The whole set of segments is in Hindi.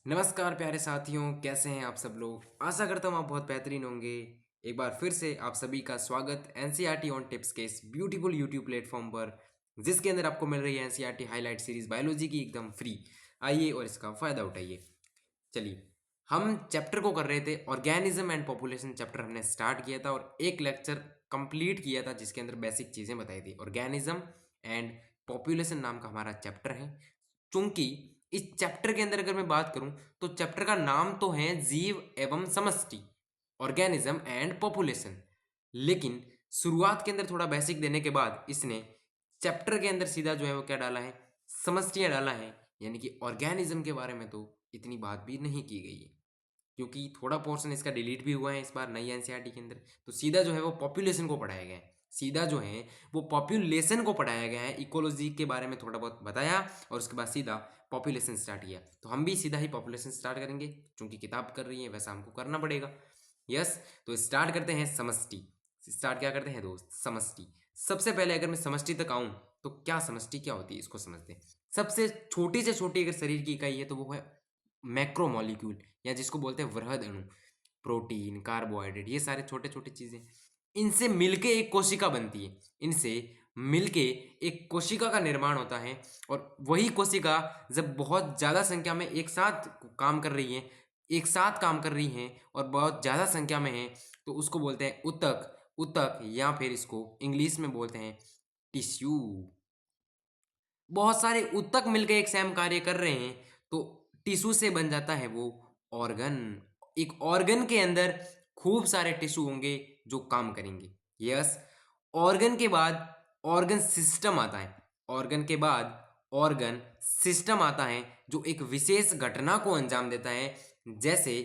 नमस्कार प्यारे साथियों, कैसे हैं आप सब लोग। आशा करता हूँ आप बहुत बेहतरीन होंगे। एक बार फिर से आप सभी का स्वागत एनसीईआरटी ऑन टिप्स के इस ब्यूटीफुल यूट्यूब प्लेटफॉर्म पर, जिसके अंदर आपको मिल रही है एनसीईआरटी हाईलाइट सीरीज बायोलॉजी की एकदम फ्री। आइए और इसका फ़ायदा उठाइए। चलिए, हम चैप्टर को कर रहे थे ऑर्गेनिज्म एंड पॉपुलेशन। चैप्टर हमने स्टार्ट किया था और एक लेक्चर कंप्लीट किया था जिसके अंदर बेसिक चीज़ें बताई थी। ऑर्गेनिज्म एंड पॉपुलेशन नाम का हमारा चैप्टर है। चूंकि इस चैप्टर के अंदर अगर मैं बात करूं तो चैप्टर का नाम तो है जीव एवं समष्टि, ऑर्गेनिज्म एंड पॉपुलेशन। लेकिन शुरुआत के अंदर थोड़ा बेसिक देने के बाद इसने चैप्टर के अंदर सीधा जो है वो क्या डाला है, समष्टियां डाला है। यानी कि ऑर्गेनिज्म के बारे में तो इतनी बात भी नहीं की गई है, क्योंकि थोड़ा पोर्शन इसका डिलीट भी हुआ है इस बार नई एनसीईआरटी के अंदर। तो सीधा जो है वो पॉपुलेशन को पढ़ाया गया है। सीधा जो है वो पॉपुलेशन को पढ़ाया गया है। इकोलॉजी के बारे में थोड़ा बहुत बताया और उसके बाद सीधा पॉपुलेशन स्टार्ट किया। तो हम भी सीधा ही पॉपुलेशन स्टार्ट करेंगे, क्योंकि किताब कर रही है वैसा हमको करना पड़ेगा। यस, तो स्टार्ट करते हैं समष्टि। स्टार्ट क्या करते हैं दोस्त, समष्टि। सबसे पहले अगर मैं समष्टि तक आऊं तो क्या समष्टि क्या होती है इसको समझते हैं। सबसे छोटी से छोटी अगर शरीर की इकाई है तो वो है मैक्रोमोलिक्यूल, या जिसको बोलते हैं वृहद अणु। प्रोटीन, कार्बोहाइड्रेट, ये सारे छोटे छोटे चीजें, इनसे मिलके एक कोशिका बनती है। इनसे मिलके एक कोशिका का निर्माण होता है। और वही कोशिका जब बहुत ज़्यादा संख्या में एक साथ काम कर रही है, एक साथ काम कर रही हैं और बहुत ज़्यादा संख्या में है, तो उसको बोलते हैं उतक। उतक, या फिर इसको इंग्लिश में बोलते हैं टिश्यू। बहुत सारे ऊतक मिलकर एक सेम कार्य कर रहे हैं तो टिश्यू से बन जाता है वो ऑर्गन। एक ऑर्गन के अंदर खूब सारे टिश्यू होंगे जो काम करेंगे। यस, ऑर्गन के बाद ऑर्गन सिस्टम आता है। ऑर्गन के बाद ऑर्गन सिस्टम आता है जो एक विशेष घटना को अंजाम देता है। जैसे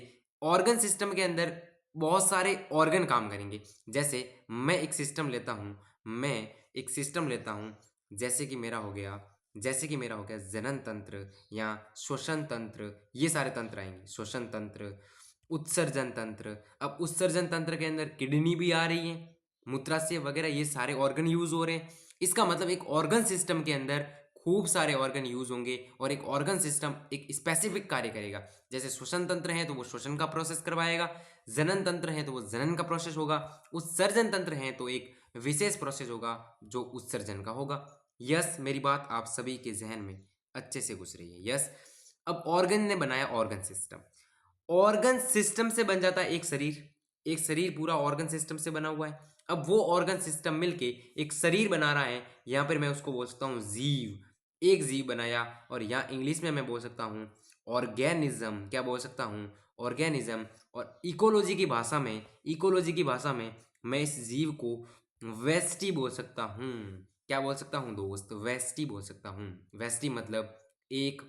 ऑर्गन सिस्टम के अंदर बहुत सारे ऑर्गन काम करेंगे। जैसे मैं एक सिस्टम लेता हूँ, मैं एक सिस्टम लेता हूँ, जैसे कि मेरा हो गया जैसे कि मेरा हो गया जनन तंत्र या श्वसन तंत्र। ये सारे तंत्र आएंगे, श्वसन तंत्र, उत्सर्जन तंत्र। अब उत्सर्जन तंत्र के अंदर किडनी भी आ रही है, मूत्राशय वगैरह, ये सारे ऑर्गन यूज हो रहे हैं। इसका मतलब एक ऑर्गन सिस्टम के अंदर खूब सारे ऑर्गन यूज होंगे और एक ऑर्गन सिस्टम एक स्पेसिफिक कार्य करेगा। जैसे श्वसन तंत्र है तो वो श्वसन का प्रोसेस करवाएगा, जनन तंत्र है तो वो जनन का प्रोसेस होगा, उत्सर्जन तंत्र है तो एक विशेष प्रोसेस होगा जो उत्सर्जन का होगा। यस, मेरी बात आप सभी के जहन में अच्छे से घुस रही है। यस, अब ऑर्गन ने बनाया ऑर्गन सिस्टम। ऑर्गन सिस्टम से बन जाता है एक शरीर। एक शरीर पूरा ऑर्गन सिस्टम से बना हुआ है। अब वो ऑर्गन सिस्टम मिलके एक शरीर बना रहा है। यहां पर मैं उसको बोल सकता हूं जीव। एक जीव बनाया। और यहाँ इंग्लिश में मैं बोल सकता हूँ ऑर्गेनिज्म। क्या बोल सकता हूँ, ऑर्गेनिज्म। और इकोलॉजी की भाषा में मैं इस जीव को वेस्टी बोल सकता हूँ। क्या बोल सकता हूँ दोस्त, वेस्टी बोल सकता हूँ। वेस्टी मतलब एक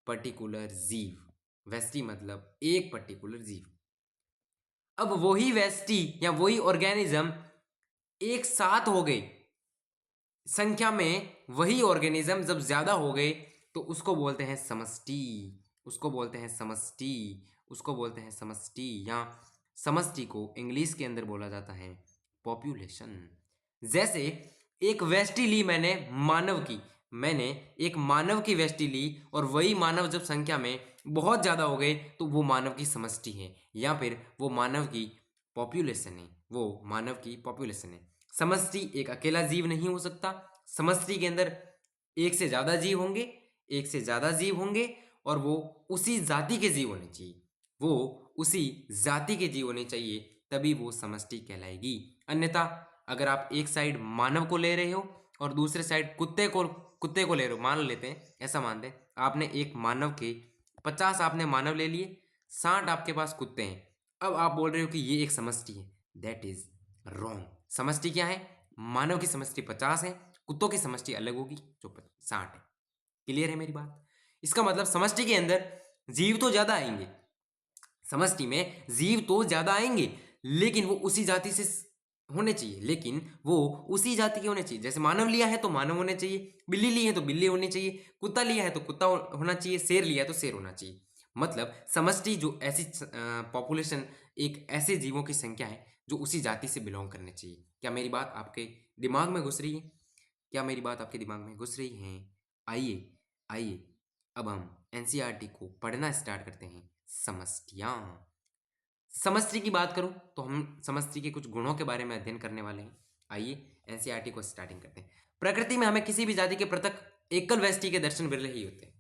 पर्टिकुलर जीव। वेस्टी मतलब एक पर्टिकुलर जीव। अब वही वेस्टी या वही ऑर्गेनिज्म एक साथ हो गए संख्या में, वही ऑर्गेनिज्म जब ज्यादा हो गए तो उसको बोलते हैं समष्टि। उसको बोलते हैं समष्टि। उसको बोलते हैं समष्टि, या समष्टि को इंग्लिश के अंदर बोला जाता है पॉपुलेशन। जैसे एक वेष्टि ली मैंने मानव की, मैंने एक मानव की वेष्टि ली और वही मानव जब संख्या में बहुत ज्यादा हो गए तो वो मानव की समष्टि है, या फिर वो मानव की पॉपुलेशन है। वो मानव की पॉपुलेशन है। समष्टि एक अकेला जीव नहीं हो सकता। समष्टि के अंदर एक से ज्यादा जीव होंगे, एक से ज्यादा जीव होंगे, और वो उसी जाति के जीव होने चाहिए। वो उसी जाति के जीव होने चाहिए, तभी वो समष्टि कहलाएगी। अन्यथा अगर आप एक साइड मानव को ले रहे हो और दूसरे साइड कुत्ते को ले रहे हो, मान लेते हैं, ऐसा मानते हैं आपने एक मानव के 50 आपने मानव ले लिए, 60 आपके पास कुत्ते हैं। अब आप बोल रहे हो कि ये एक समष्टि है। That is wrong. समष्टि क्या है, मानव की समष्टि 50 है, कुत्तों की समष्टि अलग होगी जो 60 है। क्लियर है मेरी बात। इसका मतलब समष्टि के अंदर जीव तो ज्यादा आएंगे, समष्टि में जीव तो ज्यादा आएंगे, लेकिन वो उसी जाति से होने चाहिए। लेकिन वो उसी जाति के होने चाहिए। जैसे मानव लिया है तो मानव होने चाहिए, बिल्ली ली है तो बिल्ली होनी चाहिए, कुत्ता लिया है तो कुत्ता होना चाहिए, शेर लिया है तो शेर होना चाहिए। मतलब समष्टि जो ऐसी पॉपुलेशन, एक ऐसे जीवों की संख्या है जो उसी जाति से बिलोंग करने चाहिए। क्या मेरी बात आपके दिमाग में घुस रही है? क्या मेरी बात आपके दिमाग में घुस रही है? आइए आइए, अब हम एनसीईआरटी को पढ़ना स्टार्ट करते हैं समष्टियाँ। समष्टि की बात करूं तो हम समष्टि के कुछ गुणों के बारे में अध्ययन करने वाले हैं। आइए एनसीईआरटी को स्टार्टिंग करते हैं। प्रकृति में हमें किसी भी जाति के पृथक एकल व्यष्टि के दर्शन विरले ही होते हैं।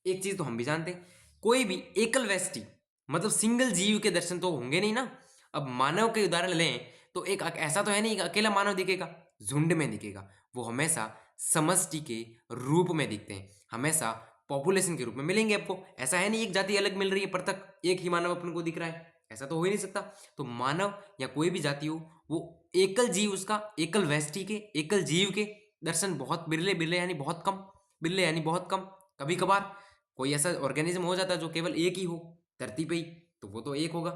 एक चीज तो हम भी जानते हैं, कोई भी एकल व्यष्टि मतलब सिंगल जीव के दर्शन तो होंगे नहीं ना। अब मानव के उदाहरण लें तो एक ऐसा तो है नहीं अकेला मानव दिखेगा, झुंड में दिखेगा। वो हमेशा समष्टि के रूप में दिखते हैं, हमेशा पॉपुलेशन के रूप में मिलेंगे आपको। ऐसा है नहीं एक जाति अलग मिल रही है पृथक, एक ही मानव अपन को दिख रहा है, ऐसा तो हो ही नहीं सकता। तो मानव या कोई भी जाति हो, वो एकल जीव, उसका एकल व्यष्टि के एकल जीव के दर्शन बहुत बिरले, बिरले यानी बहुत कम, बिरले यानी बहुत कम। कभी कभार कोई ऐसा ऑर्गेनिज्म हो जाता है जो केवल एक ही हो धरती पे ही, तो वो तो एक होगा,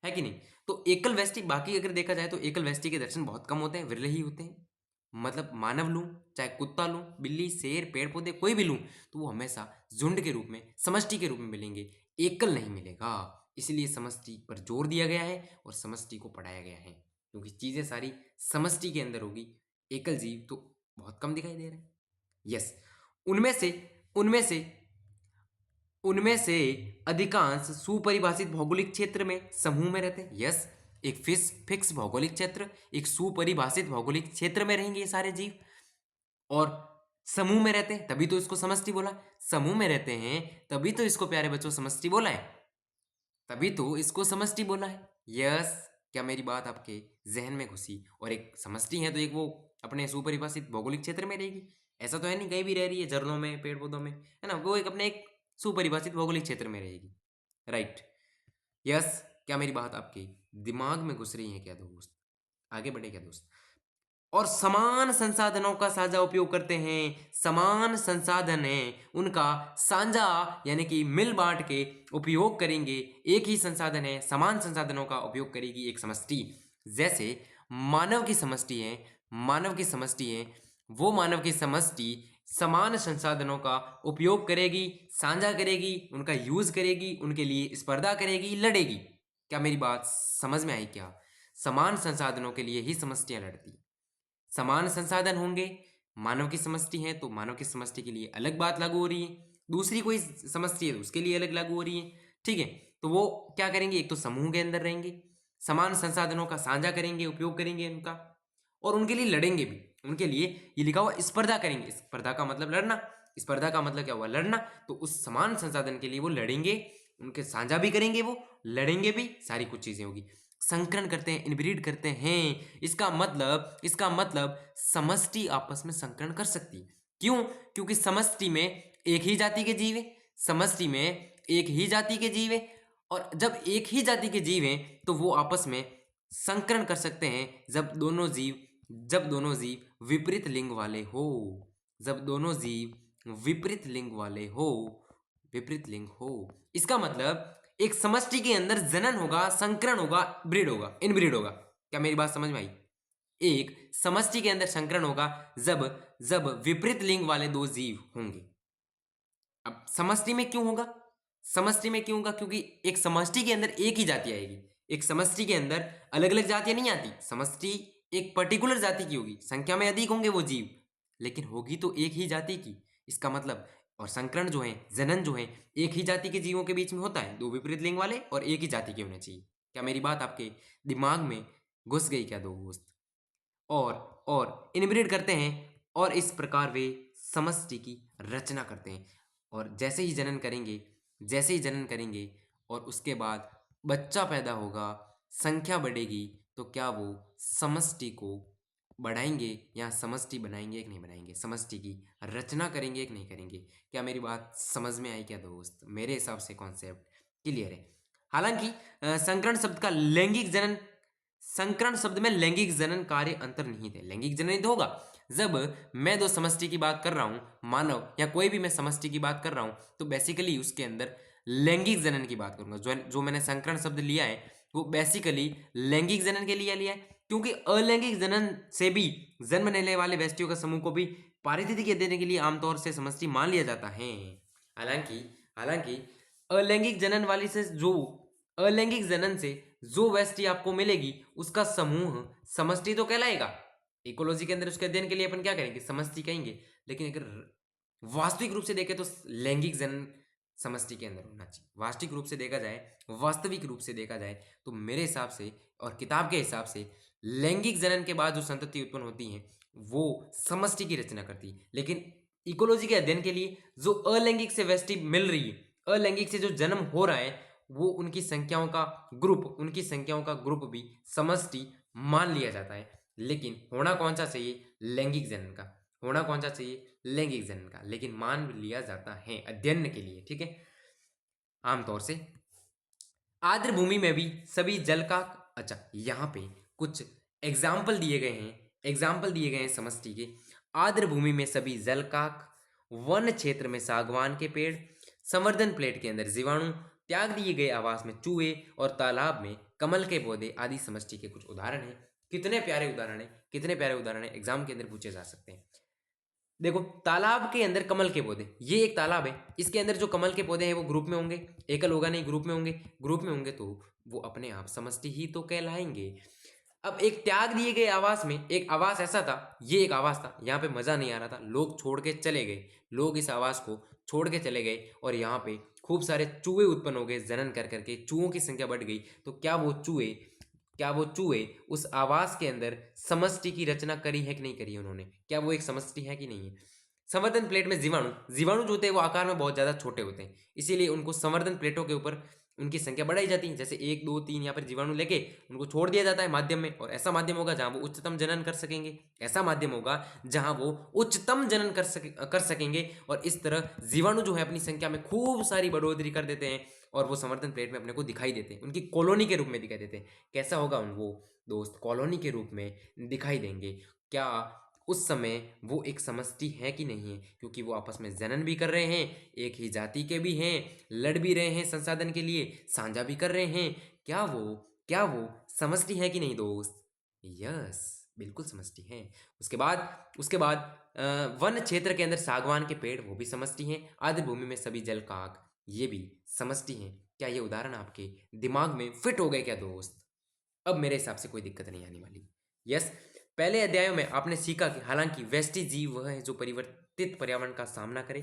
है कि नहीं। तो एकल व्यष्टि, बाकी अगर देखा जाए तो एकल व्यष्टि के दर्शन बहुत कम होते हैं, विरले ही होते हैं। मतलब मानव लूं, चाहे कुत्ता लूं, बिल्ली, शेर, पेड़ पौधे कोई भी लूं, तो वो हमेशा झुंड के रूप में, समष्टि के रूप में मिलेंगे, एकल नहीं मिलेगा। इसलिए समष्टि पर जोर दिया गया है और समष्टि को पढ़ाया गया है, क्योंकि चीजें सारी समष्टि के अंदर होगी, एकल जीव तो बहुत कम दिखाई दे रहे हैं। यस, उनमें से उनमें से उनमें से अधिकांश सुपरिभाषित भौगोलिक क्षेत्र में समूह में रहते हैं। यस, एक फिक्स भौगोलिक क्षेत्र, एक सुपरिभाषित भौगोलिक क्षेत्र में रहेंगे ये सारे जीव, और समूह में रहते हैं, तभी तो इसको समष्टि बोला। समूह में रहते हैं तभी तो इसको प्यारे बच्चों समष्टि बोला है, तभी तो इसको समष्टि बोला है। यस, क्या मेरी बात आपके जहन में घुसी। और एक समष्टि है तो एक वो अपने सुपरिभाषित भौगोलिक क्षेत्र में रहेगी, ऐसा तो है नहीं कहीं भी रह रही है, झरनों में, पेड़ पौधों में, है ना। वो एक अपने एक सुपरिभाषित भौगोलिक क्षेत्र में रहेगी, राइट। यस, क्या मेरी बात आपके दिमाग में घुस रही है क्या दोस्त? आगे बढ़े क्या दोस्त? और समान संसाधनों का साझा उपयोग करते हैं। समान संसाधन है उनका साझा यानी कि मिल बांट के उपयोग करेंगे। एक ही संसाधन है, समान संसाधनों का उपयोग करेगी एक समष्टि। जैसे मानव की समष्टि है, मानव की समष्टि है, वो मानव की समष्टि समान संसाधनों का उपयोग करेगी, साझा करेगी, उनका यूज करेगी, उनके लिए स्पर्धा करेगी, लड़ेगी। क्या मेरी बात समझ में आई क्या? समान संसाधनों के लिए ही समष्टियां लड़ती हैं। समान संसाधन होंगे, मानव की समष्टि है तो मानव की समष्टि के लिए अलग बात लागू हो रही है, दूसरी कोई समष्टि है तो उसके लिए अलग लागू हो रही है, ठीक है। तो वो क्या करेंगे, एक तो समूह के अंदर रहेंगे, समान संसाधनों का साझा करेंगे, उपयोग करेंगे उनका, और उनके लिए लड़ेंगे भी। उनके लिए ये लिखा हुआ स्पर्धा करेंगे, स्पर्धा का मतलब लड़ना, स्पर्धा का मतलब क्या हुआ, लड़ना। तो उस समान संसाधन के लिए वो लड़ेंगे, उनके साझा भी करेंगे, वो लड़ेंगे भी, सारी कुछ चीजें होगी। संकरण करते हैं, इनब्रीड करते हैं, इसका मतलब समष्टि आपस में संकरण कर सकती है। क्यों? क्योंकि समष्टि में एक ही जाति के जीव है, समष्टि में एक ही जाति के जीव है, और जब एक ही जाति के जीव हैं तो वो आपस में संकरण कर सकते हैं जब दोनों जीव विपरीत लिंग वाले हो, जब दोनों जीव विपरीत लिंग हो। इसका मतलब एक समष्टि के अंदर जनन होगा, संकरण होगा, ब्रीड होगा, इनब्रीड होगा। क्या मेरी बात समझ में आई? एक समष्टि के अंदर संकरण होगा जब जब विपरीत लिंग वाले दो जीव होंगे। अब समष्टि में क्यों होगा? समष्टि में क्यों होगा? क्योंकि एक समष्टि के अंदर एक ही जाति आएगी, एक समष्टि के अंदर अलग अलग जातियां नहीं आती। समष्टि एक पर्टिकुलर जाति की होगी, संख्या में अधिक होंगे वो जीव, लेकिन होगी तो एक ही जाति की। इसका मतलब, और संकरण जो है, जनन जो है, एक ही जाति के जीवों के बीच में होता है, दो विपरीत लिंग वाले और एक ही जाति के होने चाहिए। क्या मेरी बात आपके दिमाग में घुस गई क्या दोस्त? और इनब्रीड करते हैं, और इस प्रकार वे समष्टि की रचना करते हैं। और जैसे ही जनन करेंगे और उसके बाद बच्चा पैदा होगा, संख्या बढ़ेगी, तो क्या वो समष्टि को बढ़ाएंगे या समष्टि बनाएंगे कि नहीं बनाएंगे, समष्टि की रचना करेंगे कि नहीं करेंगे? क्या मेरी बात समझ में आई क्या दोस्त? मेरे हिसाब से कॉन्सेप्ट क्लियर है। हालांकि संकरण शब्द का लैंगिक जनन, संकरण शब्द में लैंगिक जनन कार्य अंतर्निहित है। लैंगिक जनन तो होगा जब मैं दो समष्टि की बात कर रहा हूं, मानव या कोई भी मैं समष्टि की बात कर रहा हूं, तो बेसिकली उसके अंदर लैंगिक जनन की बात करूंगा। जो मैंने संकरण शब्द लिया है वो बेसिकली लैंगिक जनन के लिए लिया है, क्योंकि अलैंगिक जनन से भी जन्म लेने वाले व्यक्तियों का समूह को भी पारिस्थितिकी देने के लिए आमतौर से समष्टि मान लिया जाता है। हालांकि हालांकि अलैंगिक जनन वाली से जो अलैंगिक जनन से जो व्यष्टि आपको मिलेगी उसका समूह समष्टि तो कहलाएगा। इकोलॉजी के अंदर उसके अध्ययन के लिए अपन क्या करेंगे, समष्टि कहेंगे। लेकिन अगर वास्तविक रूप से देखें तो लैंगिक जनन समष्टि के अंदर होना चाहिए। वास्तविक रूप से देखा जाए, वास्तविक रूप से देखा जाए तो मेरे हिसाब से और किताब के हिसाब से लैंगिक जनन के बाद जो संतति उत्पन्न होती है वो समष्टि की रचना करती है। लेकिन इकोलॉजी के अध्ययन के लिए जो अलैंगिक से व्यष्टि मिल रही है, अलैंगिक से जो जन्म हो रहा है, वो उनकी संख्याओं का ग्रुप भी समष्टि मान लिया जाता है। लेकिन होना कौन सा चाहिए? लैंगिक जनन का होना कौन सा चाहिए? लैंगिक जनन का। लेकिन मान लिया जाता है अध्ययन के लिए, ठीक है, आमतौर से। आर्द्र भूमि में भी सभी जल का, अच्छा यहाँ पे कुछ एग्जाम्पल दिए गए हैं समष्टि के। आर्द्र भूमि में सभी जलकाक, वन क्षेत्र में सागवान के पेड़, संवर्धन प्लेट के अंदर जीवाणु, त्याग दिए गए आवास में चूहे और तालाब में कमल के पौधे आदि समष्टि के कुछ उदाहरण हैं। कितने प्यारे उदाहरण हैं, कितने प्यारे उदाहरण हैं, एग्जाम के अंदर पूछे जा सकते हैं। देखो, तालाब के अंदर कमल के पौधे, ये एक तालाब है, इसके अंदर जो कमल के पौधे हैं वो ग्रुप में होंगे, एकल होगा नहीं, ग्रुप में होंगे। ग्रुप में होंगे तो वो अपने आप समष्टि ही तो कहलाएंगे। अब एक त्याग दिए गए आवास में, एक आवास ऐसा था, ये एक आवास था, यहाँ पे मजा नहीं आ रहा था, लोग छोड़ के चले गए, लोग इस आवास को छोड़ के चले गए और यहाँ पे खूब सारे चूहे उत्पन्न हो गए, जनन कर करके चूहों की संख्या बढ़ गई। तो क्या वो चूहे उस आवास के अंदर समष्टि की रचना करी है कि नहीं करी है उन्होंने? क्या वो एक समष्टि है कि नहीं है? संवर्धन प्लेट में जीवाणु जीवाणु जो होते हैं वो आकार में बहुत ज्यादा छोटे होते हैं, इसीलिए उनको संवर्धन प्लेटों के ऊपर उनकी संख्या बढ़ाई जाती है। जैसे 1 2 3 यहाँ पर जीवाणु लेके उनको छोड़ दिया जाता है माध्यम में, और ऐसा माध्यम होगा जहां वो उच्चतम जनन कर सकेंगे, ऐसा माध्यम होगा जहां वो उच्चतम जनन कर सकेंगे। और इस तरह जीवाणु जो है अपनी संख्या में खूब सारी बढ़ोतरी कर देते हैं और वो संवर्धन प्लेट में अपने को दिखाई देते हैं, उनकी कॉलोनी के रूप में दिखाई देते हैं। कैसा होगा वो दोस्त? कॉलोनी के रूप में दिखाई देंगे। क्या उस समय वो एक समष्टि है कि नहीं है? क्योंकि वो आपस में जनन भी कर रहे हैं, एक ही जाति के भी हैं, लड़ भी रहे हैं संसाधन के लिए, साझा भी कर रहे हैं। क्या वो समष्टि है कि नहीं दोस्त? यस, बिल्कुल समष्टि है। उसके बाद वन क्षेत्र के अंदर सागवान के पेड़, वो भी समष्टि हैं। आर्द्र भूमि में सभी जल काक, ये भी समष्टि हैं। क्या ये उदाहरण आपके दिमाग में फिट हो गए क्या दोस्त? अब मेरे हिसाब से कोई दिक्कत नहीं आने वाली। यस, पहले अध्यायों में आपने सीखा कि हालांकि वैष्टि जीव वह है जो परिवर्तित पर्यावरण का सामना करे,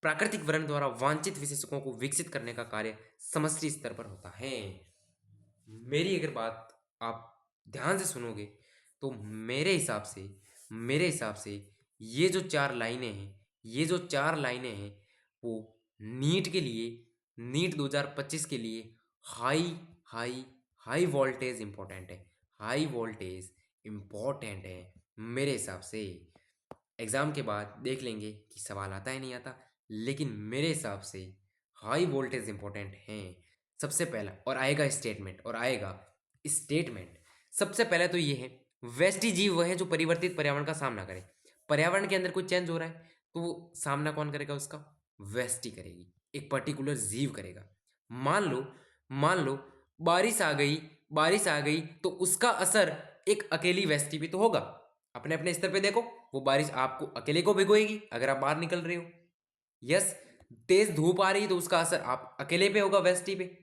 प्राकृतिक वर्ण द्वारा वांछित विशेषकों को विकसित करने का कार्य समष्टि स्तर पर होता है। मेरी अगर बात आप ध्यान से सुनोगे तो मेरे हिसाब से ये जो 4 लाइनें हैं वो नीट 2025 के लिए high high high voltage important है मेरे हिसाब से। एग्जाम के बाद देख लेंगे कि सवाल आता है नहीं आता, लेकिन मेरे हिसाब से हाई वोल्टेज इंपॉर्टेंट है। सबसे पहला स्टेटमेंट सबसे पहले तो ये है, वेस्टी जीव वह है जो परिवर्तित पर्यावरण का सामना करे। पर्यावरण के अंदर कुछ चेंज हो रहा है तो वो सामना कौन करेगा उसका? वेस्टी करेगी, एक पर्टिकुलर जीव करेगा। मान लो बारिश आ गई तो उसका असर एक अकेली वेस्टी भी तो होगा। अपने अपने स्तर पे देखो, वो बारिश आपको अकेले को भिगोएगी अगर आप बाहर निकल रहे हो। यस, तेज धूप आ रही है तो उसका असर आप अकेले पे होगा, वेस्टी पे।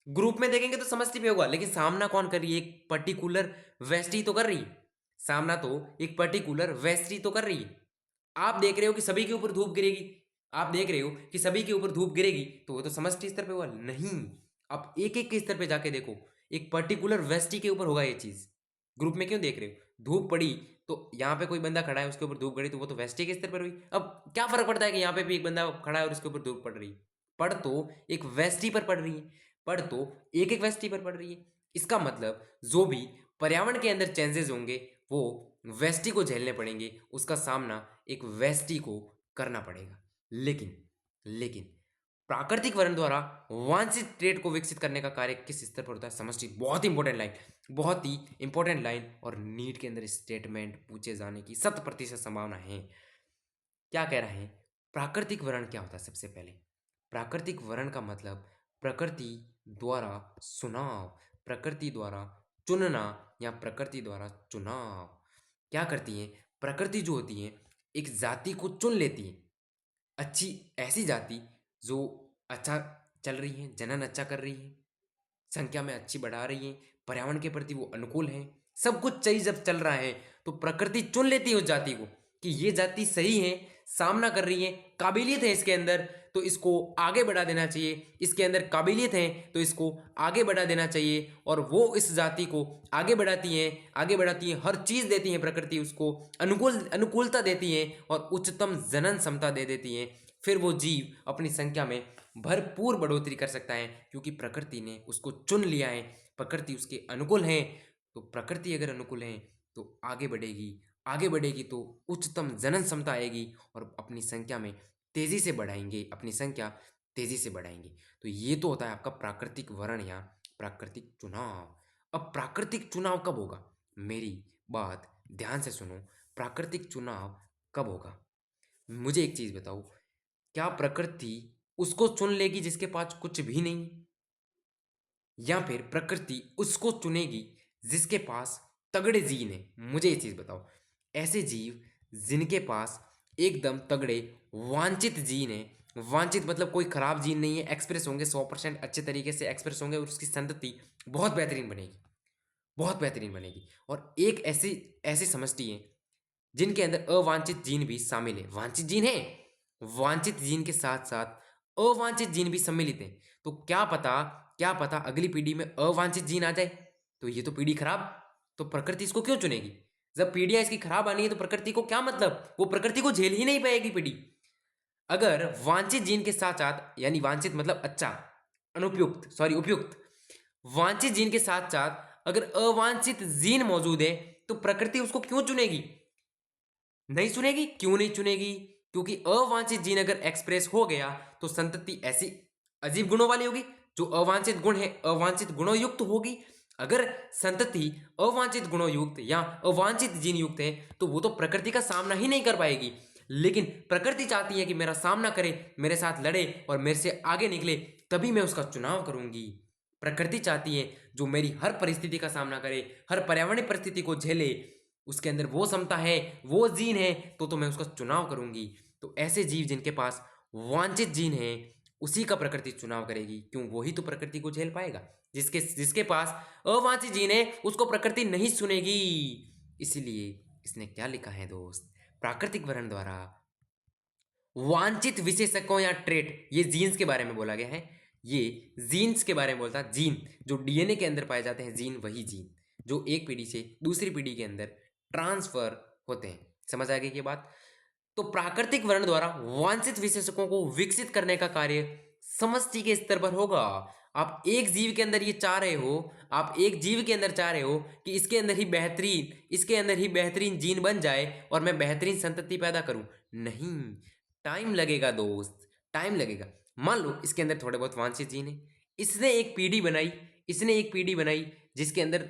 ग्रुप में देखेंगे तो समष्टि पे होगा, लेकिन सामना कौन कर रही है? एक पर्टिकुलर वेस्टी तो कर रही है। सामना तो एक पर्टिकुलर वेस्टी तो कर रही है। आप देख रहे हो कि सभी के ऊपर धूप गिरेगी, तो वो तो समष्टि स्तर पे हुआ नहीं। आप एक एक के स्तर पे जाके देखो, एक पर्टिकुलर वेस्टी के ऊपर होगा ये चीज। ग्रुप में क्यों देख रहे हो? धूप पड़ी तो यहाँ पे कोई बंदा खड़ा है, उसके ऊपर धूप पड़ी तो वो तो वेस्टी के स्तर पर हुई। अब क्या फर्क पड़ता है कि यहाँ पे भी एक बंदा खड़ा है और उसके ऊपर धूप पड़ रही है? पड़ तो एक वेस्टी पर पड़ रही है, पड़ तो एक एक वेस्टी पर पड़ रही है। इसका मतलब जो भी पर्यावरण के अंदर चेंजेस होंगे वो वेस्टी को झेलने पड़ेंगे, उसका सामना एक वेस्टी को करना पड़ेगा। लेकिन प्राकृतिक वर्ण द्वारा वांछित ट्रेड को विकसित करने का कार्य किस स्तर पर होता है? समष्टि। बहुत ही इंपॉर्टेंट लाइन, और नीट के अंदर स्टेटमेंट पूछे जाने की 100% संभावना है। क्या कह रहे हैं? प्राकृतिक वर्ण क्या होता है? सबसे पहले प्राकृतिक वर्ण का मतलब प्रकृति द्वारा चुनाव, प्रकृति द्वारा चुनना या प्रकृति द्वारा चुनाव। क्या करती है प्रकृति? जो होती है एक जाति को चुन लेती है, अच्छी ऐसी जाति जो अच्छा चल रही है, जनन अच्छा कर रही है, संख्या में अच्छी बढ़ा रही है, पर्यावरण के प्रति वो अनुकूल है, सब कुछ सही जब चल रहा है तो प्रकृति चुन लेती है उस जाति को कि ये जाति सही है, सामना कर रही हैं, काबिलियत है इसके अंदर तो इसको आगे बढ़ा देना चाहिए, इसके अंदर काबिलियत है तो इसको आगे बढ़ा देना चाहिए। और वो इस जाति को आगे बढ़ाती हैं, आगे बढ़ाती हैं, हर चीज़ देती हैं प्रकृति उसको, अनुकूलता देती हैं और उच्चतम जनन क्षमता दे देती हैं। फिर वो जीव अपनी संख्या में भरपूर बढ़ोतरी कर सकता है क्योंकि प्रकृति ने उसको चुन लिया है, प्रकृति उसके अनुकूल है। तो प्रकृति अगर अनुकूल है तो आगे बढ़ेगी, आगे बढ़ेगी तो उच्चतम जनन क्षमता आएगी और अपनी संख्या में तेजी से बढ़ाएंगे, अपनी संख्या तेजी से बढ़ाएंगे। तो ये तो होता है आपका प्राकृतिक वर्ण या प्राकृतिक चुनाव। अब प्राकृतिक चुनाव कब होगा, मेरी बात ध्यान से सुनो। प्राकृतिक चुनाव कब होगा, मुझे एक चीज बताओ, क्या प्रकृति उसको चुन लेगी जिसके पास कुछ भी नहीं, या फिर प्रकृति उसको चुनेगी जिसके पास तगड़े जीन है? मुझे ये चीज बताओ। ऐसे जीव जिनके पास एकदम तगड़े वांछित जीन है, वांछित मतलब कोई खराब जीन नहीं है, एक्सप्रेस होंगे 100% अच्छे तरीके से एक्सप्रेस होंगे और उसकी संतति बहुत बेहतरीन बनेगी, बहुत बेहतरीन बनेगी। और एक ऐसी ऐसी समष्टि है जिनके अंदर अवांछित जीन भी शामिल है, वांछित जीन है, वांछित जीन के साथ साथ अवांछित जीन भी सम्मिलित है। तो क्या पता अगली पीढ़ी में अवांछित जीन आ जाए तो ये तो पीढ़ी खराब, तो प्रकृति इसको क्यों चुनेगी? जब पीढ़ियां इसकी खराब आनी है तो प्रकृति को क्या मतलब, वो प्रकृति को झेल ही नहीं पाएगी पीढ़ी। अगर वांछित जीन के साथ साथ, यानी वांछित मतलब अच्छा, अनुपयुक्त सॉरी उपयुक्त, वांछित जीन के साथ साथ अगर अवांछित जीन मौजूद है तो प्रकृति उसको क्यों चुनेगी? नहीं चुनेगी। क्यों नहीं चुनेगी? क्योंकि अवांछित जीन अगर एक्सप्रेस हो गया तो संतति ऐसी अजीब गुणों वाली होगी, जो अवांछित गुण है अवांछित गुणों युक्त होगी। अगर संतति अवांछित गुणों युक्त या अवांछित जीन युक्त है तो वो तो प्रकृति का सामना ही नहीं कर पाएगी। लेकिन प्रकृति चाहती है कि मेरा सामना करे, मेरे साथ लड़े और मेरे से आगे निकले, तभी मैं उसका चुनाव करूंगी। प्रकृति चाहती है जो मेरी हर परिस्थिति का सामना करे, हर पर्यावरणीय परिस्थिति को झेले, उसके अंदर वो क्षमता है, वो जीन है, तो मैं उसका चुनाव करूंगी। तो ऐसे जीव जिनके पास वांछित जीन है उसी का प्रकृति चुनाव करेगी, क्यों? वही तो प्रकृति को झेल पाएगा। जिसके जिसके पास अवांछित जीन है उसको प्रकृति नहीं सुनेगी। इसलिए इसने क्या लिखा है दोस्त, प्राकृतिक वर्ण द्वारा वांछित विशेषकों या ट्रेट, ये जीन्स के बारे में बोला गया है, ये जीन्स के बारे में बोलता है। जीन जो डीएनए के अंदर पाए जाते हैं, जीन वही जीन जो एक पीढ़ी से दूसरी पीढ़ी के अंदर ट्रांसफर होते हैं। समझ आ गई ये बात? तो प्राकृतिक वर्ण द्वारा वांछित विशेषकों को विकसित करने का कार्य समष्टि के स्तर पर होगा। आप एक जीव के अंदर ये चाह रहे हो, आप एक जीव के अंदर चाह रहे हो कि इसके अंदर ही बेहतरीन जीन बन जाए और मैं बेहतरीन संतति पैदा करूं। नहीं, टाइम लगेगा दोस्त, टाइम लगेगा। मान लो इसके अंदर थोड़े बहुत वांछित जीन है, इसने एक पीढ़ी बनाई जिसके अंदर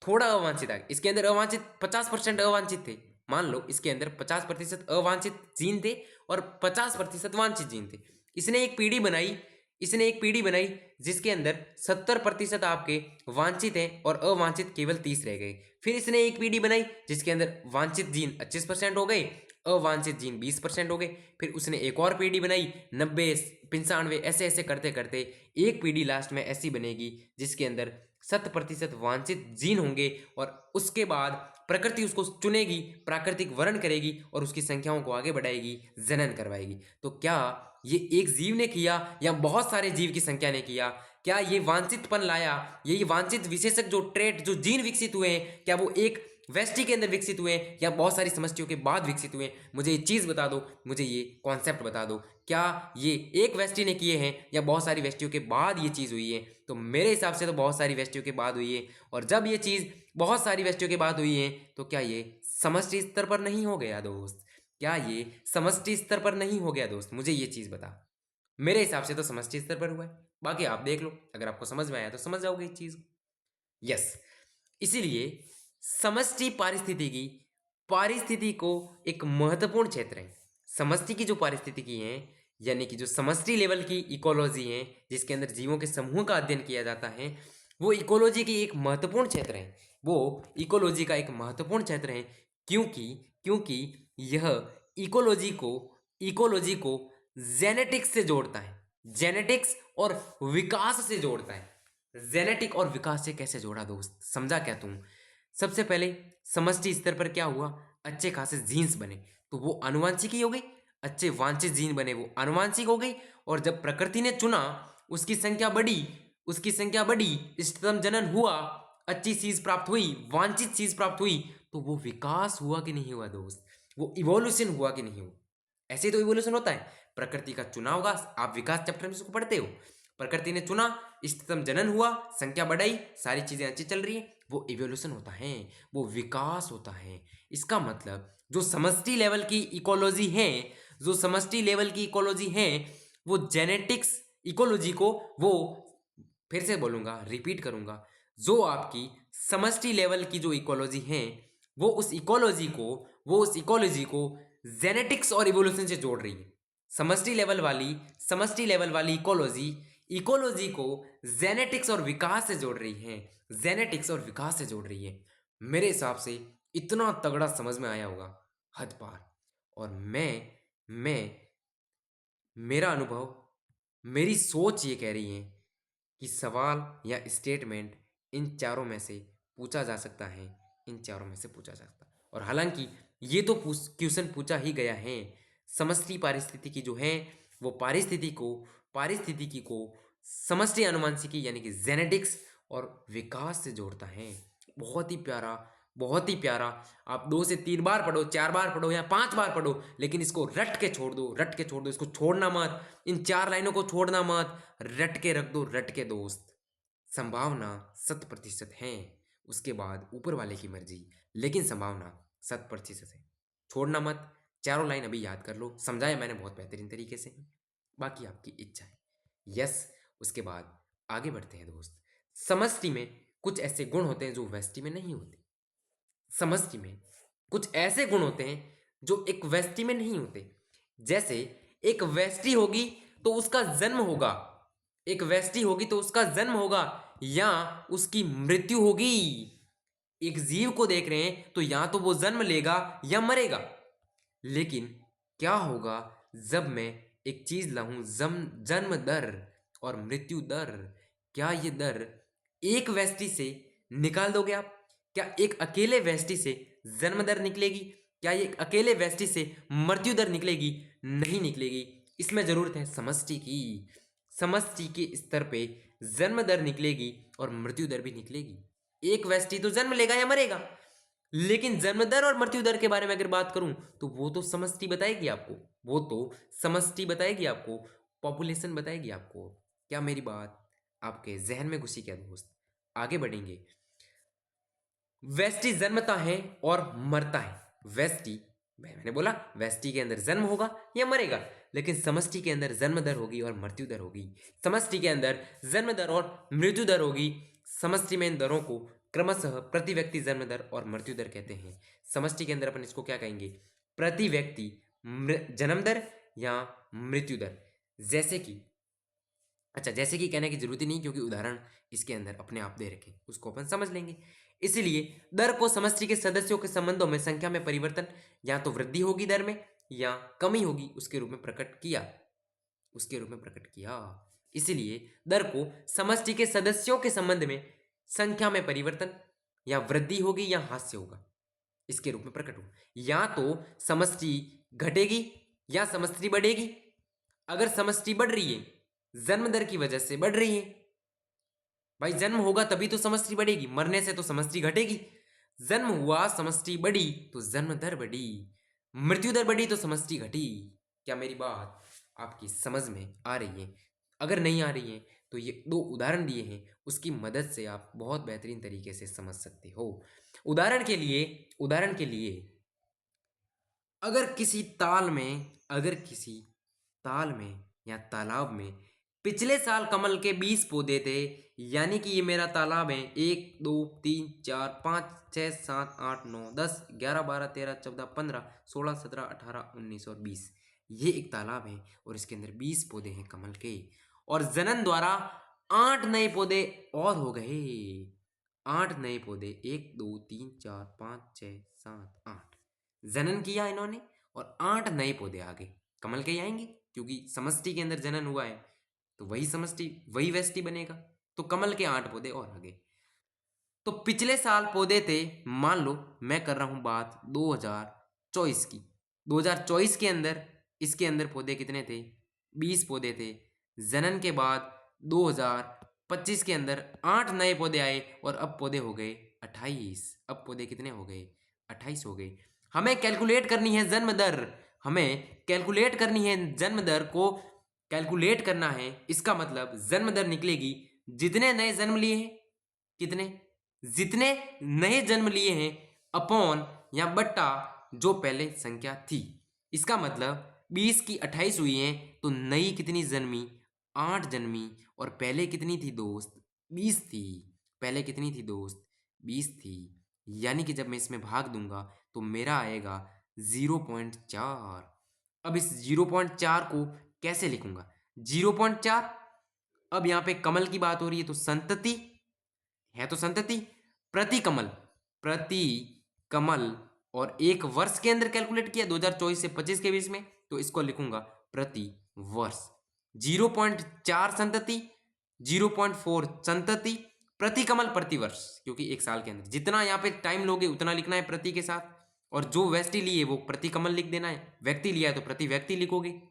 थोड़ा अवांछित आ गया, इसके अंदर अवांछित 50% अवांछित थे। मान लो इसके अंदर 50% अवांछित जीन थे और 50% वांछित जीन थे। इसने एक पीढ़ी बनाई, जिसके अंदर 70% आपके वांछित हैं और अवांछित केवल 30 रह गए। फिर इसने एक पीढ़ी बनाई जिसके अंदर वांछित जीन 25% हो गए, अवांछित जीन 20% हो गए। फिर उसने एक और पीढ़ी बनाई, 90 95 ऐसे ऐसे करते करते एक पीढ़ी लास्ट में ऐसी बनेगी जिसके अंदर 100% वांछित जीन होंगे और उसके बाद प्रकृति उसको चुनेगी, प्राकृतिक वर्ण करेगी और उसकी संख्याओं को आगे बढ़ाएगी, जनन करवाएगी। तो क्या ये एक जीव ने किया या बहुत सारे जीव की संख्या ने किया? क्या ये वांछितपन लाया, ये वांछित विशेषक जो ट्रेट जो जीन विकसित हुए हैं, क्या वो एक वेस्टी के अंदर विकसित हुए हैं या बहुत सारी समष्टियों के बाद विकसित हुए हैं? मुझे ये चीज़ बता दो, मुझे ये कॉन्सेप्ट बता दो। क्या ये एक वेस्टी ने किए हैं या बहुत सारी वेस्टियों के बाद ये चीज़ हुई है? तो मेरे हिसाब से तो बहुत सारी वेस्टियों के बाद हुई है। और जब ये चीज़ बहुत सारी वेस्टियों के बाद हुई है तो क्या ये समष्टि स्तर पर नहीं हो गया दोस्त? क्या ये समष्टि स्तर पर नहीं हो गया दोस्त? मुझे ये चीज़ बता। मेरे हिसाब से तो समष्टि स्तर पर हुआ है, बाकी आप देख लो, अगर आपको समझ में आया तो समझ जाओगे इस चीज़ को। यस, इसीलिए समष्टि पारिस्थिति को एक महत्वपूर्ण क्षेत्र है। समष्टि की जो पारिस्थितिकी है, यानी कि जो समष्टि लेवल की इकोलॉजी है जिसके अंदर जीवों के समूह का अध्ययन किया जाता है, वो इकोलॉजी की एक महत्वपूर्ण क्षेत्र है। वो इकोलॉजी का एक महत्वपूर्ण क्षेत्र है क्योंकि क्योंकि यह इकोलॉजी को जेनेटिक्स से जोड़ता है, जेनेटिक्स और विकास से जोड़ता है। जेनेटिक और विकास से कैसे जोड़ा दोस्त, समझा क्या तुम? सबसे पहले समष्टि स्तर पर क्या हुआ, अच्छे खासे जीन्स बने, तो वो आनुवंशिकी हो गई। अच्छे वांछित जीन बने वो आनुवांशिक हो गई, और जब प्रकृति ने चुना उसकी संख्या बढ़ी, इष्टतम जनन हुआ, अच्छी चीज प्राप्त हुई, वांछित चीज प्राप्त हुई, तो वो विकास हुआ कि नहीं हुआ दोस्त? वो इवोल्यूशन हुआ कि नहीं हुआ? ऐसे तो इवोल्यूशन होता है, प्रकृति का चुनाव होगा। आप विकास चैप्टर में इसको पढ़ते हो, प्रकृति ने चुना, इष्टतम जनन हुआ, संख्या बढ़ाई, सारी चीजें अच्छी चल रही है, वो इवोल्यूशन होता है, वो विकास होता है। इसका मतलब जो समष्टि लेवल की इकोलॉजी है, जो समष्टि लेवल की इकोलॉजी है, वो जेनेटिक्स इकोलॉजी को, वो फिर से बोलूंगा, रिपीट करूंगा, जो आपकी समष्टि लेवल की जो इकोलॉजी है, वो उस इकोलॉजी को जेनेटिक्स और इवोल्यूशन से जोड़ रही है। समष्टि लेवल वाली इकोलॉजी इकोलॉजी को जेनेटिक्स और विकास से जोड़ रही है, जेनेटिक्स और विकास से जोड़ रही है। मेरे हिसाब से इतना तगड़ा समझ में आया होगा, हद पार। और मैं मेरा अनुभव, मेरी सोच ये कह रही है कि सवाल या स्टेटमेंट इन चारों में से पूछा जा सकता है, इन चारों में से पूछा जा सकता है। और हालांकि ये तो क्वेश्चन पूछा ही गया है, समष्टि पारिस्थितिकी जो है वो पारिस्थितिकी को समष्टि अनुमानसिकी यानी कि जेनेटिक्स और विकास से जोड़ता है। बहुत ही प्यारा, बहुत ही प्यारा। आप 2 से 3 बार पढ़ो, 4 बार पढ़ो या 5 बार पढ़ो, लेकिन इसको रट के छोड़ दो, इसको छोड़ना मत, इन 4 लाइनों को छोड़ना मत, रट के रख दो, रट के दोस्त। संभावना 100% है, उसके बाद ऊपर वाले की मर्जी, लेकिन संभावना 100% है। छोड़ना मत, चारों लाइन अभी याद कर लो, समझाया मैंने बहुत बेहतरीन तरीके से, बाकी आपकी इच्छा है। यस, उसके बाद आगे बढ़ते हैं दोस्त। समष्टि में कुछ ऐसे गुण होते हैं जो व्यष्टि में नहीं होते। समष्टि में कुछ ऐसे गुण होते हैं जो एक व्यष्टि में नहीं होते। जैसे एक व्यष्टि होगी तो उसका जन्म होगा, या उसकी मृत्यु होगी। एक जीव को देख रहे हैं तो या तो वो जन्म लेगा या मरेगा। लेकिन क्या होगा जब मैं एक चीज लाऊं, जन्म दर और मृत्यु दर, क्या ये दर एक व्यष्टि से निकाल दोगे आप? क्या एक अकेले व्यष्टि से जन्म दर निकलेगी? क्या ये अकेले व्यष्टि से मृत्यु दर निकलेगी? नहीं निकलेगी। इसमें जरूरत है समष्टि की। समष्टि के स्तर पे जन्म दर निकलेगी और मृत्यु दर भी निकलेगी। एक व्यष्टि तो जन्म लेगा या मरेगा, लेकिन जन्म दर और मृत्यु दर के बारे में अगर बात करूं तो वो तो समष्टि बताएगी आपको, पॉपुलेशन बताएगी आपको। क्या मेरी बात आपके जहन में घुसी क्या दोस्त? आगे बढ़ेंगे। व्यष्टि जन्मता है और मरता है। मैंने बोला व्यष्टि के अंदर जन्म होगा या मरेगा, लेकिन समष्टि के अंदर जन्म दर होगी और मृत्यु दर होगी। समष्टि के अंदर जन्म दर और मृत्यु दर होगी। समष्टि में इन दरों को क्रमशः प्रति व्यक्ति जन्म दर और मृत्यु दर कहते हैं। समष्टि के अंदर अपन इसको क्या कहेंगे? प्रति व्यक्ति जन्म दर या मृत्यु दर। जैसे कि कहने की जरूरत ही नहीं, क्योंकि उदाहरण इसके अंदर अपने आप दे रखे, उसको अपन समझ लेंगे। इसलिए दर को समष्टि के सदस्यों के संबंधों में संख्या में परिवर्तन, या तो वृद्धि होगी दर में या कमी होगी, उसके रूप में प्रकट किया। इसलिए दर को समष्टि के सदस्यों के संबंध में संख्या में परिवर्तन, या वृद्धि होगी या ह्रास होगा, इसके रूप में प्रकट हो। या तो समष्टि घटेगी या समष्टि बढ़ेगी। अगर समष्टि बढ़ रही है, जन्म दर की वजह से बढ़ रही है, भाई जन्म होगा तभी तो समष्टि बढ़ेगी, मरने से तो समष्टि घटेगी। जन्म हुआ, समष्टि बढ़ी तो जन्म दर बढ़ी, मृत्यु दर बढ़ी तो समष्टि घटी। क्या मेरी बात आपकी समझ में आ रही है? अगर नहीं आ रही है तो ये 2 उदाहरण दिए हैं, उसकी मदद से आप बहुत बेहतरीन तरीके से समझ सकते हो। उदाहरण के लिए अगर किसी ताल में या तालाब में पिछले साल कमल के 20 पौधे थे, यानी कि ये मेरा तालाब है, 1 2 3 4 5 6 7 8 9 10 11 12 13 14 15 16 17 18 19 और 20, ये एक तालाब है और इसके अंदर 20 पौधे हैं कमल के, और जनन द्वारा 8 नए पौधे और हो गए। 8 नए पौधे, 1 2 3 4 5 6 7 8 जनन किया इन्होंने, और 8 नए पौधे आ गए कमल के ही आएंगे, क्योंकि समष्टि के अंदर जनन हुआ है तो वही व्यष्टि बनेगा। तो कमल के 8 पौधे और आ गए। तो पिछले साल पौधे थे, मान लो मैं कर रहा हूं बात 2024 की, 2024 के अंदर इसके अंदर पौधे कितने थे? 20 पौधे थे। जनन के बाद 2025 के अंदर 8 नए पौधे आए और अब पौधे हो गए 28। अब पौधे कितने हो गए? 28 हो गए। हमें कैलकुलेट करनी है जन्म दर। हमें कैलकुलेट करनी है जन्म दर को कैलकुलेट करना है। इसका मतलब जन्म दर निकलेगी जितने नए जन्म लिए हैं, कितने, जितने नए जन्म लिए हैं अपॉन या बट्टा जो पहले संख्या थी। इसका मतलब 20 की 28 हुई है तो नई कितनी जन्मी? 8 जन्मी। और पहले कितनी थी दोस्त? 20 थी। पहले कितनी थी दोस्त? 20 थी। यानी कि जब मैं इसमें भाग दूंगा तो मेरा आएगा 0.4। अब इस 0.4 को कैसे लिखूंगा? 0.4। अब यहाँ पे कमल की बात हो रही है तो संतति है, तो संतति प्रति कमल, प्रति कमल। और एक वर्ष के अंदर कैलकुलेट किया 2024 से 25 के बीच में, तो इसको लिखूंगा प्रति वर्ष। 0.4 संतति, 0.4 संतति प्रति कमल प्रति वर्ष, क्योंकि एक साल के अंदर जितना यहाँ पे टाइम लोगे उतना लिखना है प्रति के साथ। और जो व्यक्ति लिए वो प्रति कमल लिख देना है, व्यक्ति लिया है तो प्रति व्यक्ति लिखोगे।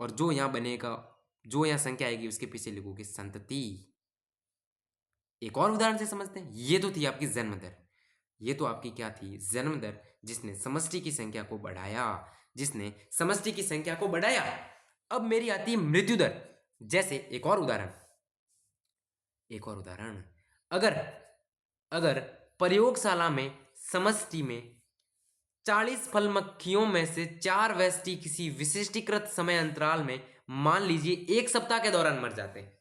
और जो यहाँ बनेगा, जो यहाँ संख्या आएगी उसके पीछे लिखोगे संतति। एक और उदाहरण से समझते हैं। ये तो थी आपकी जन्म दर। ये तो आपकी क्या थी? जन्म दर, जिसने समष्टि की संख्या को बढ़ाया, जिसने समष्टि की संख्या को बढ़ाया। अब मेरी आती है मृत्यु दर। जैसे एक और उदाहरण, एक और उदाहरण, अगर अगर प्रयोगशाला में समष्टि में 40 फल मक्खियों में से 4 व्यष्टि किसी विशिष्टीकृत समय अंतराल में मान लीजिए 1 सप्ताह के दौरान मर जाते हैं।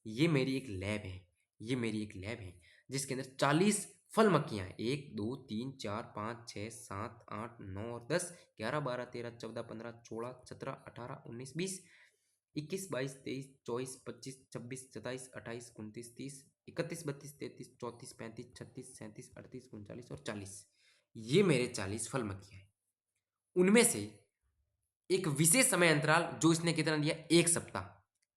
ये मेरी एक लैब है, ये मेरी एक लैब है जिसके अंदर 40 फल मक्खियां हैं। 1 2 3 4 5 6 7 8 9 और 10 11 12 13 14 15 16 17 18 19 20 21 22 23 24 25 26 27 28 29 30 31 32 33 34 35 36 37 38 39 और 40। ये मेरे 40 फल मक्खियां हैं। उनमें से एक विशेष समय अंतराल जो इसने कितना दिया? 1 सप्ताह।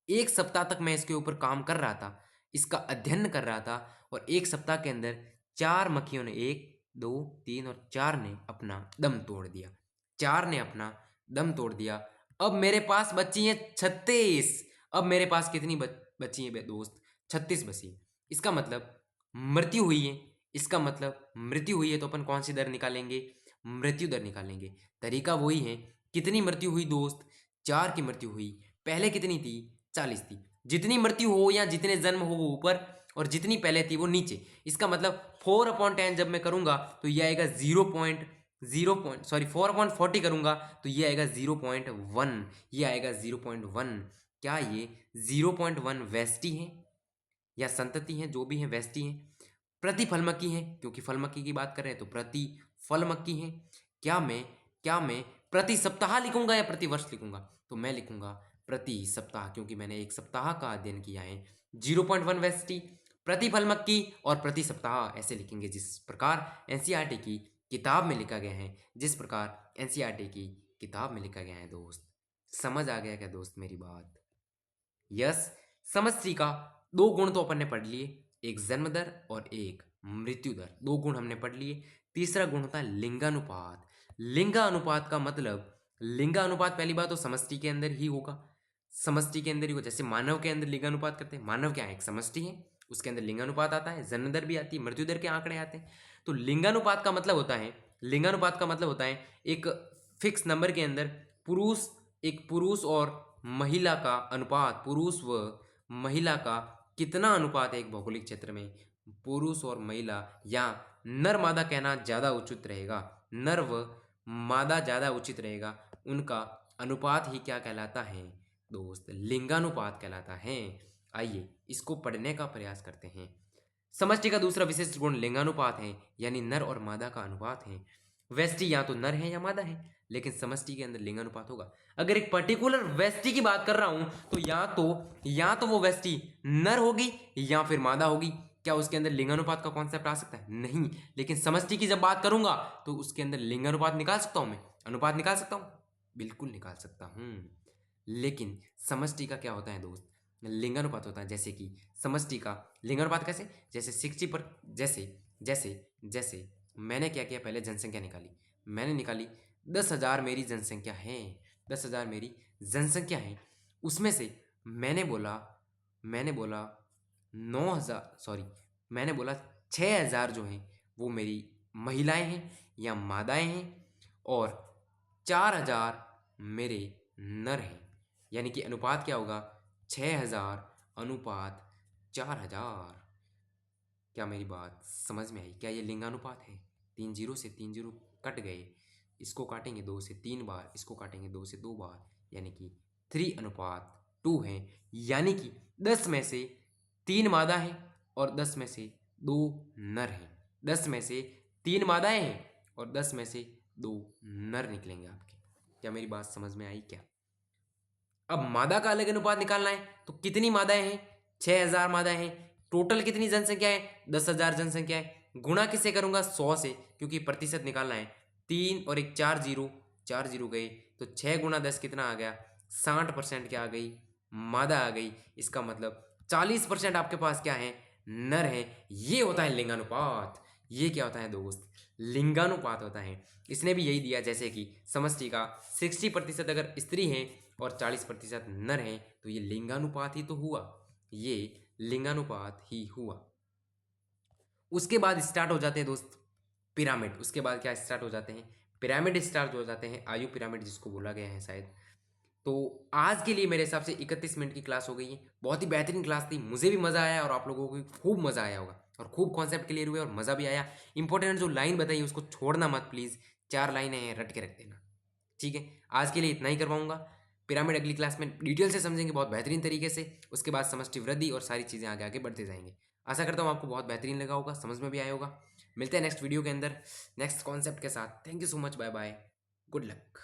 1 सप्ताह तक मैं इसके ऊपर काम कर रहा था, इसका अध्ययन कर रहा था। और 1 सप्ताह के अंदर 4 मक्खियों ने, 1 2 3 और 4 ने अपना दम तोड़ दिया। 4 ने अपना दम तोड़ दिया। अब मेरे पास बची हैं 36। अब मेरे पास कितनी बची हैं दोस्त? 36 बची। इसका मतलब मृत्यु हुई है। इसका मतलब मृत्यु हुई है तो अपन कौन सी दर निकालेंगे? मृत्यु दर निकालेंगे। तरीका वही है। कितनी मृत्यु हुई दोस्त? 4 की मृत्यु हुई। पहले कितनी थी? 40 थी। जितनी मृत्यु हो या जितने जन्म हो वो ऊपर, और जितनी पहले थी वो नीचे। इसका मतलब 4/10 जब मैं करूंगा तो ये आएगा 4/40 करूंगा तो ये आएगा 0.1। ये आएगा 0.1। क्या ये 0.1 व्यष्टि है या संतति है? जो भी है व्यष्टि है। प्रति फलमक्की है, क्योंकि फलमक्की की बात कर रहे हैं तो प्रति फलमक्की है। क्या मैं प्रति सप्ताह लिखूंगा या प्रति वर्ष लिखूंगा? तो मैं लिखूंगा प्रति सप्ताह, क्योंकि मैंने एक सप्ताह का अध्ययन किया है। 0.1 व्यष्टि प्रति फलमक्की और प्रति सप्ताह ऐसे लिखेंगे जिस प्रकार एनसीईआरटी की किताब में लिखा गया है, जिस प्रकार एनसीईआरटी की किताब में लिखा गया है दोस्त। समझ आ गया क्या दोस्त मेरी बात? यस। समष्टि का 2 गुण तो अपन ने पढ़ लिए, एक जन्म दर और एक मृत्यु दर। 2 गुण हमने पढ़ लिए। तीसरा गुण होता है लिंगानुपात। लिंगानुपात का मतलब, लिंगानुपात पहली बात तो समष्टि के अंदर ही होगा। समष्टि के अंदर ही होगा। जैसे मानव के अंदर लिंगानुपात करते हैं। मानव क्या है? एक समष्टि है, उसके अंदर लिंगानुपात आता है, जन्म दर भी आती है, मृत्यु दर के आंकड़े आते हैं। तो लिंगानुपात का मतलब होता है, लिंगानुपात का मतलब होता है एक फिक्स नंबर के अंदर पुरुष, एक पुरुष और महिला का अनुपात, पुरुष व महिला का कितना अनुपात है एक भौगोलिक क्षेत्र में, पुरुष और महिला, या नर मादा कहना ज़्यादा उचित रहेगा, नर व मादा ज़्यादा उचित रहेगा, उनका अनुपात ही क्या कहलाता है दोस्त? लिंगानुपात कहलाता है। आइए इसको पढ़ने का प्रयास करते हैं। समष्टि का दूसरा विशिष्ट गुण लिंगानुपात है, यानी नर और मादा का अनुपात है। व्यष्टि या तो नर है या मादा है, लेकिन समष्टि के अंदर लिंगानुपात होगा। अगर एक पर्टिकुलर व्यष्टि की बात कर रहा हूं तो या तो वो व्यष्टि नर होगी या फिर मादा होगी। क्या उसके अंदर लिंगानुपात का कॉन्सेप्ट आ सकता है? नहीं। लेकिन समष्टि की जब बात करूंगा तो उसके अंदर लिंगानुपात निकाल सकता हूं, मैं अनुपात निकाल सकता हूं, बिल्कुल निकाल सकता हूं। लेकिन समष्टि का क्या होता है दोस्त? लिंगानुपात होता है। जैसे कि समष्टि का लिंगानुपात कैसे? जैसे 60 पर, जैसे जैसे जैसे मैंने क्या किया, पहले जनसंख्या निकाली। मैंने निकाली 10,000 मेरी जनसंख्या है। 10,000 मेरी जनसंख्या है। उसमें से मैंने बोला मैंने बोला 9,000 सॉरी मैंने बोला 6,000 जो हैं वो मेरी महिलाएं हैं या मादाएं हैं, और 4,000 मेरे नर हैं। यानी कि अनुपात क्या होगा? 6,000 अनुपात 4,000। क्या मेरी बात समझ में आई? क्या ये लिंगानुपात है? 3 जीरो से 3 जीरो कट गए, इसको काटेंगे 2 से 3 बार, इसको काटेंगे 2 से 2 बार, यानी कि 3:2 है। यानी कि 10 में से 3 मादा हैं और 10 में से 2 नर हैं। 10 में से 3 मादाएं हैं और 10 में से 2 नर निकलेंगे आपके। क्या मेरी बात समझ में आई क्या? अब मादा का अलग अनुपात निकालना है तो कितनी मादाएं हैं? 6,000 मादाएं हैं। टोटल कितनी जनसंख्या है? 10,000 जनसंख्या है। गुणा किससे करूंगा? 100 से, क्योंकि प्रतिशत निकालना है। 3 और एक 4 जीरो, 4 जीरो गए तो 6 गुणा 10 कितना आ गया? 60% क्या आ गई? मादा आ गई। इसका मतलब 40% आपके पास क्या है? नर है। ये होता है लिंगानुपात। ये क्या होता है दोस्त? लिंगानुपात होता है। इसने भी यही दिया, जैसे कि समष्टि का 60% अगर स्त्री है और 40% नर हैं तो ये लिंगानुपात ही तो हुआ। ये लिंगानुपात ही हुआ। उसके बाद स्टार्ट हो जाते हैं दोस्त पिरामिड। उसके बाद क्या स्टार्ट हो जाते हैं? पिरामिड स्टार्ट हो जाते हैं, आयु पिरामिड जिसको बोला गया है शायद। तो आज के लिए मेरे हिसाब से 31 मिनट की क्लास हो गई है। बहुत ही बेहतरीन क्लास थी, मुझे भी मज़ा आया और आप लोगों को भी खूब मज़ा आया होगा, और खूब कॉन्सेप्ट क्लियर हुए और मज़ा भी आया। इंपॉर्टेंट जो लाइन बताई उसको छोड़ना मत प्लीज़। 4 लाइनें हैं, रट के रख देना। ठीक है, आज के लिए इतना ही कर पाऊंगा। पिरामिड अगली क्लास में डिटेल से समझेंगे बहुत बेहतरीन तरीके से। उसके बाद समष्टि वृद्धि और सारी चीज़ें आगे आगे बढ़ते जाएंगे। आशा करता हूँ आपको बहुत बेहतरीन लगा होगा, समझ में भी आया होगा। मिलते हैं नेक्स्ट वीडियो के अंदर नेक्स्ट कॉन्सेप्ट के साथ। Thank you so much, bye bye, good luck.